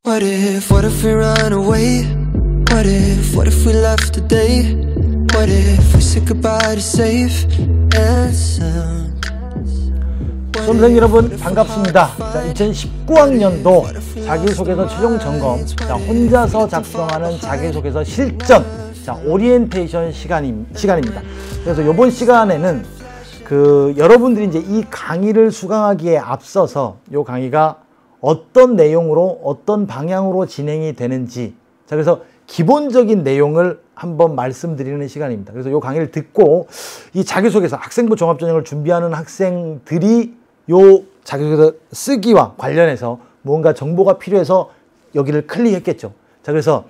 What if we run away? What if we left today? What if we said goodbye to safe and sound? 수험생 여러분 반갑습니다. 자, 2019학년도 자기소개서 최종 점검, 자, 혼자서 작성하는 자기소개서 실전, 자, 오리엔테이션 시간입니다. 그래서 이번 시간에는 여러분들이 이제 이 강의를 수강하기에 앞서서 이 강의가 어떤 내용으로 어떤 방향으로 진행이 되는지, 자, 그래서 기본적인 내용을 한번 말씀드리는 시간입니다. 그래서 이 강의를 듣고 이 자기소개서, 학생부 종합전형을 준비하는 학생들이 이 자기소개서 쓰기와 관련해서 뭔가 정보가 필요해서 여기를 클릭했겠죠. 자, 그래서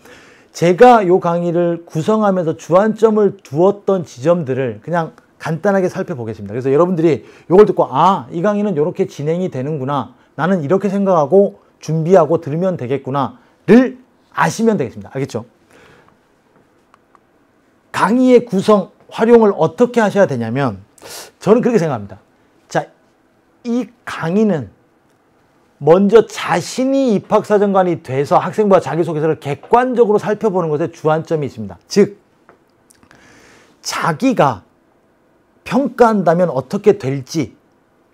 제가 이 강의를 구성하면서 주안점을 두었던 지점들을 그냥 간단하게 살펴보겠습니다. 그래서 여러분들이 이걸 듣고 이 강의는 이렇게 진행이 되는구나, 나는 이렇게 생각하고 준비하고 들으면 되겠구나를 아시면 되겠습니다. 알겠죠? 강의의 구성, 활용을 어떻게 하셔야 되냐면, 저는 그렇게 생각합니다. 자, 이 강의는 먼저 자신이 입학사정관이 돼서 학생부와 자기소개서를 객관적으로 살펴보는 것에 주안점이 있습니다. 즉, 자기가 평가한다면 어떻게 될지,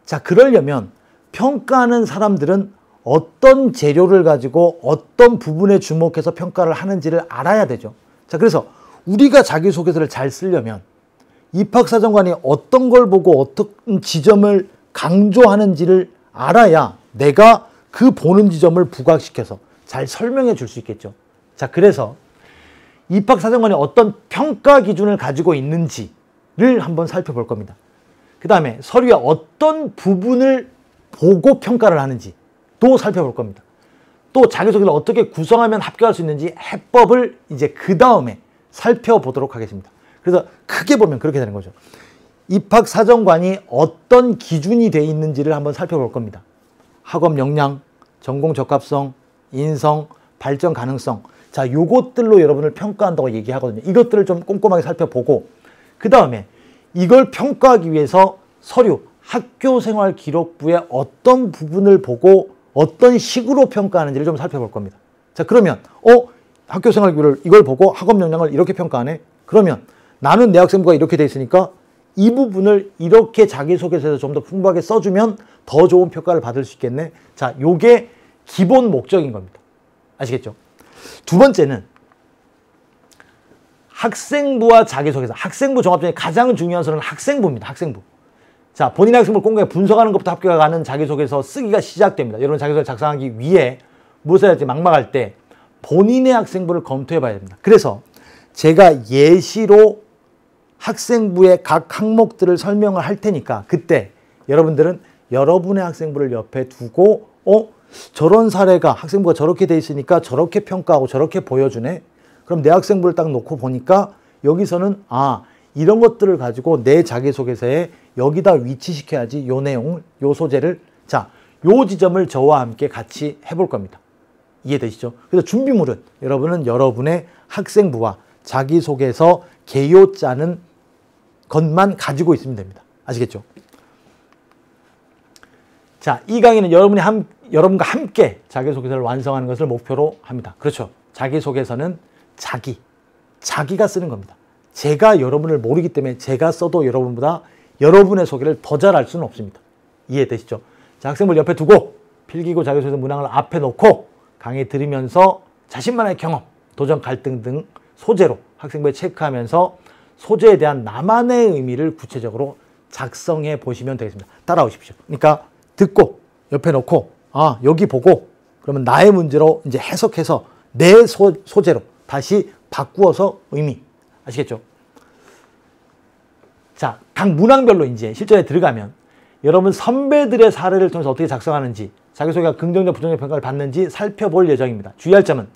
자, 그러려면 평가하는 사람들은 어떤 재료를 가지고 어떤 부분에 주목해서 평가를 하는지를 알아야 되죠. 자, 그래서 우리가 자기소개서를 잘 쓰려면 입학사정관이 어떤 걸 보고 어떤 지점을 강조하는지를 알아야 내가 그 보는 지점을 부각시켜서 잘 설명해 줄 수 있겠죠. 자, 그래서 입학사정관이 어떤 평가 기준을 가지고 있는지를 한번 살펴볼 겁니다. 그 다음에 서류의 어떤 부분을 보고 평가를 하는지 또 살펴볼 겁니다. 또 자기소개를 어떻게 구성하면 합격할 수 있는지 해법을 이제 그 다음에 살펴보도록 하겠습니다. 그래서 크게 보면 그렇게 되는 거죠. 입학사정관이 어떤 기준이 되어 있는지를 한번 살펴볼 겁니다. 학업 역량, 전공 적합성, 인성, 발전 가능성, 자, 요것들로 여러분을 평가한다고 얘기하거든요. 이것들을 좀 꼼꼼하게 살펴보고, 그 다음에 이걸 평가하기 위해서 서류, 학교생활 기록부의 어떤 부분을 보고 어떤 식으로 평가하는지를 좀 살펴볼 겁니다. 자, 그러면 학교생활 기록부를 이걸 보고 학업 역량을 이렇게 평가하네? 그러면 나는 내 학생부가 이렇게 돼 있으니까 이 부분을 이렇게 자기소개서에서 좀 더 풍부하게 써주면 더 좋은 평가를 받을 수 있겠네? 자, 요게 기본 목적인 겁니다. 아시겠죠? 두 번째는 학생부와 자기소개서, 학생부 종합전형의 가장 중요한 서는 학생부입니다. 학생부. 자, 본인의 학생부를 꼼꼼히 분석하는 것부터 합격하는 자기소개서 쓰기가 시작됩니다. 여러분 자기소개서 작성하기 위해 무엇을 해야 할지 막막할 때 본인의 학생부를 검토해 봐야 됩니다. 그래서 제가 예시로 학생부의 각 항목들을 설명을 할 테니까 그때 여러분들은 여러분의 학생부를 옆에 두고 저런 사례가 학생부가 저렇게 돼 있으니까 저렇게 평가하고 저렇게 보여주네. 그럼 내 학생부를 딱 놓고 보니까 여기서는 이런 것들을 가지고 내 자기소개서에 여기다 위치시켜야지, 요 내용을, 요 소재를. 자, 요 지점을 저와 함께 같이 해볼 겁니다. 이해되시죠? 그래서 준비물은 여러분은 여러분의 학생부와 자기소개서 개요 짜는 것만 가지고 있으면 됩니다. 아시겠죠? 자, 이 강의는 여러분과 함께 자기소개서를 완성하는 것을 목표로 합니다. 그렇죠? 자기소개서는 자기가 쓰는 겁니다. 제가 여러분을 모르기 때문에 제가 써도 여러분보다 여러분의 소개를 더 잘할 수는 없습니다. 이해되시죠? 자, 학생부를 옆에 두고 필기구 자기소개서 문항을 앞에 놓고 강의 들으면서 자신만의 경험, 도전, 갈등 등 소재로 학생부에 체크하면서 소재에 대한 나만의 의미를 구체적으로 작성해 보시면 되겠습니다. 따라오십시오. 그러니까 듣고 옆에 놓고 여기 보고 그러면 나의 문제로 이제 해석해서 내 소재로 다시 바꾸어서 의미. 아시겠죠? 자, 각 문항별로 이제 실전에 들어가면 여러분 선배들의 사례를 통해서 어떻게 작성하는지, 자기소개가 긍정적 부정적 평가를 받는지 살펴볼 예정입니다. 주의할 점은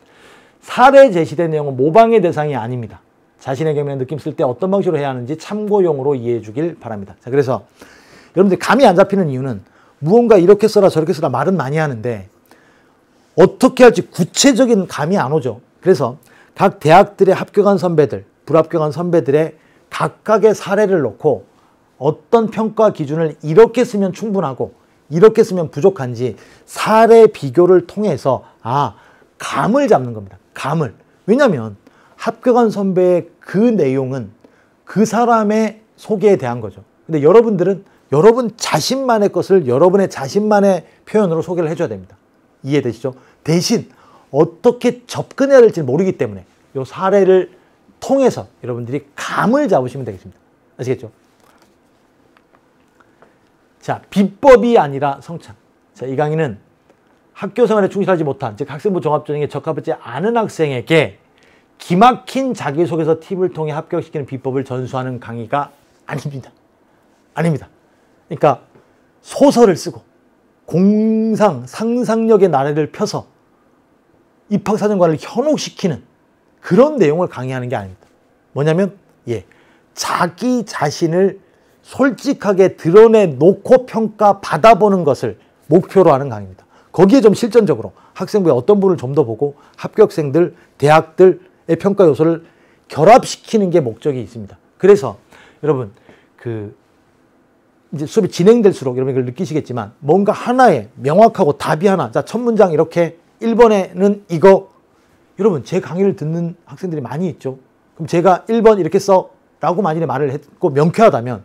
사례 제시된 내용은 모방의 대상이 아닙니다. 자신의 경험에 느낌 쓸 때 어떤 방식으로 해야 하는지 참고용으로 이해해 주길 바랍니다. 자, 그래서 여러분들 감이 안 잡히는 이유는 무언가 이렇게 써라 저렇게 써라 말은 많이 하는데 어떻게 할지 구체적인 감이 안 오죠. 그래서 각 대학들의 합격한 선배들, 불합격한 선배들의 각각의 사례를 놓고 어떤 평가 기준을 이렇게 쓰면 충분하고 이렇게 쓰면 부족한지 사례 비교를 통해서 감을 잡는 겁니다. 감을. 왜냐하면 합격한 선배의 그 내용은 그 사람의 소개에 대한 거죠. 근데 여러분들은 여러분 자신만의 것을 여러분의 자신만의 표현으로 소개를 해줘야 됩니다. 이해되시죠? 대신 어떻게 접근해야 될지 모르기 때문에 이 사례를 통해서 여러분들이 감을 잡으시면 되겠습니다. 아시겠죠? 자, 비법이 아니라 성찰. 자, 이 강의는 학교 생활에 충실하지 못한, 즉 학생부 종합전형에 적합하지 않은 학생에게 기막힌 자기소개서 팁을 통해 합격시키는 비법을 전수하는 강의가 아닙니다. 아닙니다. 그러니까 소설을 쓰고 공상, 상상력의 나래를 펴서 입학사정관을 현혹시키는 그런 내용을 강의하는 게 아닙니다. 뭐냐면 자기 자신을 솔직하게 드러내놓고 평가 받아보는 것을 목표로 하는 강의입니다. 거기에 좀 실전적으로 학생부에 어떤 분을 좀 더 보고 합격생들, 대학들의 평가 요소를 결합시키는 게 목적이 있습니다. 그래서 여러분 이제 수업이 진행될수록 여러분이 그걸 느끼시겠지만 뭔가 하나에 명확하고 답이 하나, 자, 첫 문장 이렇게 1번에는 이거, 여러분 제 강의를 듣는 학생들이 많이 있죠. 그럼 제가 1번 이렇게 써 라고 만일에 말을 했고 명쾌하다면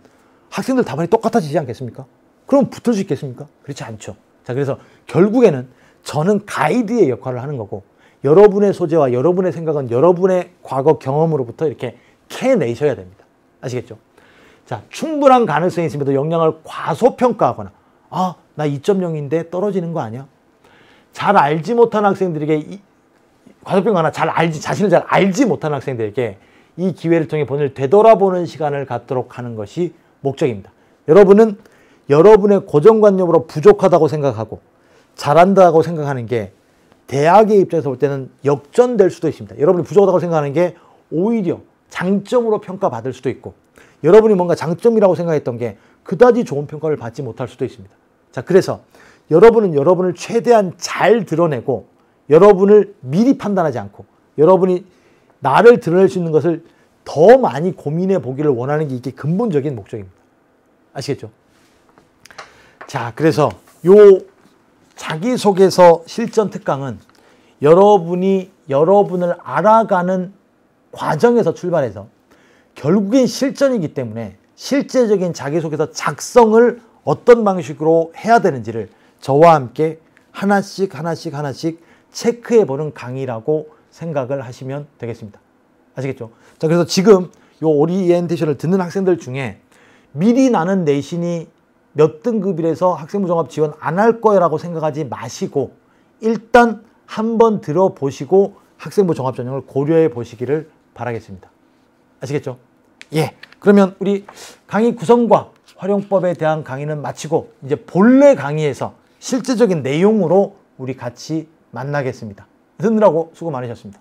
학생들 답안이 똑같아지지 않겠습니까? 그럼 붙을 수 있겠습니까? 그렇지 않죠. 자, 그래서 결국에는 저는 가이드의 역할을 하는 거고 여러분의 소재와 여러분의 생각은 여러분의 과거 경험으로부터 이렇게 캐내셔야 됩니다. 아시겠죠? 자, 충분한 가능성이 있음에도 역량을 과소평가하거나 나 2.0인데 떨어지는 거 아니야? 잘 알지 못한 학생들에게 과소평가나 자신을 잘 알지 못한 학생들에게 이 기회를 통해 본인을 되돌아보는 시간을 갖도록 하는 것이 목적입니다. 여러분은 여러분의 고정관념으로 부족하다고 생각하고 잘한다고 생각하는 게 대학의 입장에서 볼 때는 역전될 수도 있습니다. 여러분이 부족하다고 생각하는 게 오히려 장점으로 평가받을 수도 있고 여러분이 뭔가 장점이라고 생각했던 게 그다지 좋은 평가를 받지 못할 수도 있습니다. 자, 그래서 여러분은 여러분을 최대한 잘 드러내고 여러분을 미리 판단하지 않고 여러분이 나를 드러낼 수 있는 것을 더 많이 고민해 보기를 원하는 게 이게 근본적인 목적입니다. 아시겠죠? 자, 그래서 요 자기소개서 실전 특강은 여러분이 여러분을 알아가는 과정에서 출발해서 결국엔 실전이기 때문에 실제적인 자기소개서 작성을 어떤 방식으로 해야 되는지를 저와 함께 하나씩 체크해보는 강의라고 생각을 하시면 되겠습니다. 아시겠죠? 자, 그래서 지금 요 오리엔테이션을 듣는 학생들 중에 미리 나는 내신이 몇 등급이라서 학생부 종합 지원 안 할 거라고 생각하지 마시고 일단 한번 들어보시고 학생부 종합 전형을 고려해 보시기를 바라겠습니다. 아시겠죠? 예. 그러면 우리 강의 구성과 활용법에 대한 강의는 마치고 이제 본래 강의에서 실제적인 내용으로 우리 같이 만나겠습니다. 듣느라고 수고 많으셨습니다.